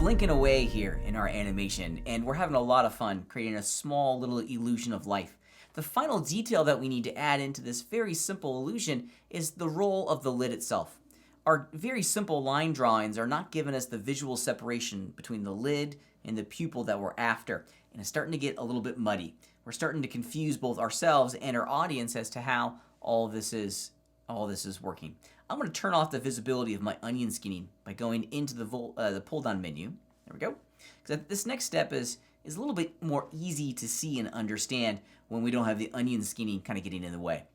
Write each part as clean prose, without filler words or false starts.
blinking away here in our animation, and we're having a lot of fun creating a small little illusion of life. The final detail that we need to add into this very simple illusion is the role of the lid itself. Our very simple line drawings are not giving us the visual separation between the lid and the pupil that we're after, and it's starting to get a little bit muddy. We're starting to confuse both ourselves and our audience as to how all this is working. I'm going to turn off the visibility of my onion skinning by going into the pull down menu. There we go. Because this next step is a little bit more easy to see and understand when we don't have the onion skinning kind of getting in the way.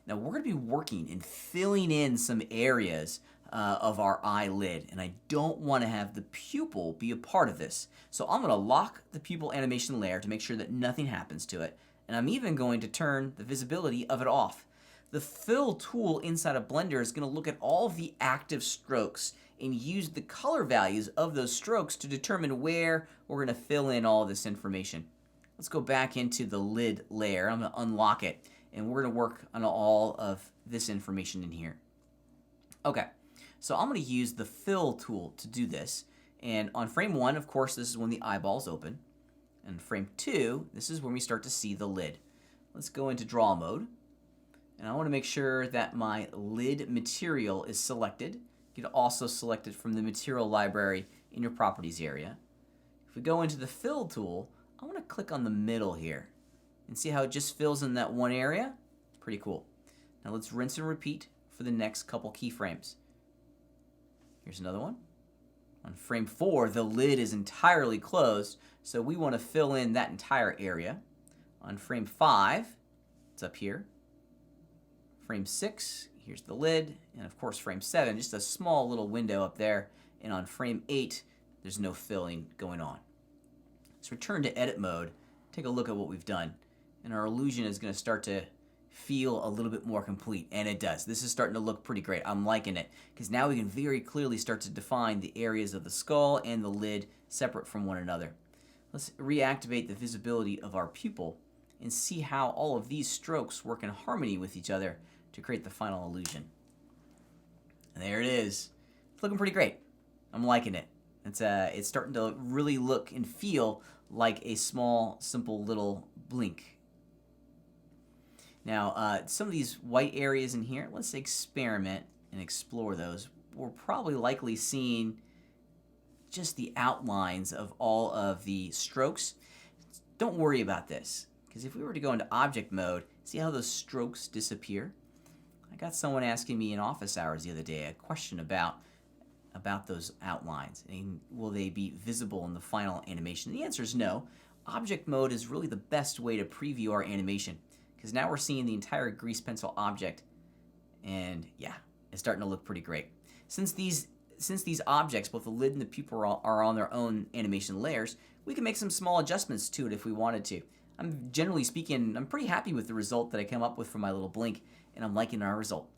Now we're going to be working and filling in some areas of our eyelid, and I don't want to have the pupil be a part of this. So I'm going to lock the pupil animation layer to make sure that nothing happens to it, and I'm even going to turn the visibility of it off. The fill tool inside of Blender is going to look at all of the active strokes and use the color values of those strokes to determine where we're going to fill in all this information. Let's go back into the lid layer. I'm going to unlock it, and we're going to work on all of this information in here. Okay, so I'm going to use the fill tool to do this. And on frame 1, of course, this is when the eyeball's open. And frame 2, this is when we start to see the lid. Let's go into draw mode. And I want to make sure that my lid material is selected. You can also select it from the material library in your properties area. If we go into the fill tool, I want to click on the middle here and see how it just fills in that one area. Pretty cool. Now let's rinse and repeat for the next couple keyframes. Here's another one. On frame 4, the lid is entirely closed, so we want to fill in that entire area. On frame 5, it's up here. Frame 6, here's the lid, and of course frame 7, just a small little window up there, and on frame 8, there's no filling going on. Let's return to edit mode, take a look at what we've done, and our illusion is going to start to feel a little bit more complete, and it does. This is starting to look pretty great. I'm liking it, because now we can very clearly start to define the areas of the skull and the lid separate from one another. Let's reactivate the visibility of our pupil and see how all of these strokes work in harmony with each other to create the final illusion. And there it is. It's looking pretty great. I'm liking it. It's starting to really look and feel like a small, simple little blink. Now, some of these white areas in here, let's experiment and explore those. We're probably likely seeing just the outlines of all of the strokes. Don't worry about this, because if we were to go into object mode, see how those strokes disappear? I got someone asking me in office hours the other day a question about those outlines. And will they be visible in the final animation? The answer is no. Object mode is really the best way to preview our animation, because now we're seeing the entire grease pencil object, and yeah, it's starting to look pretty great. Since these objects, both the lid and the pupil, are on their own animation layers, we can make some small adjustments to it if we wanted to. Generally speaking, I'm pretty happy with the result that I came up with for my little blink, and I'm liking our result.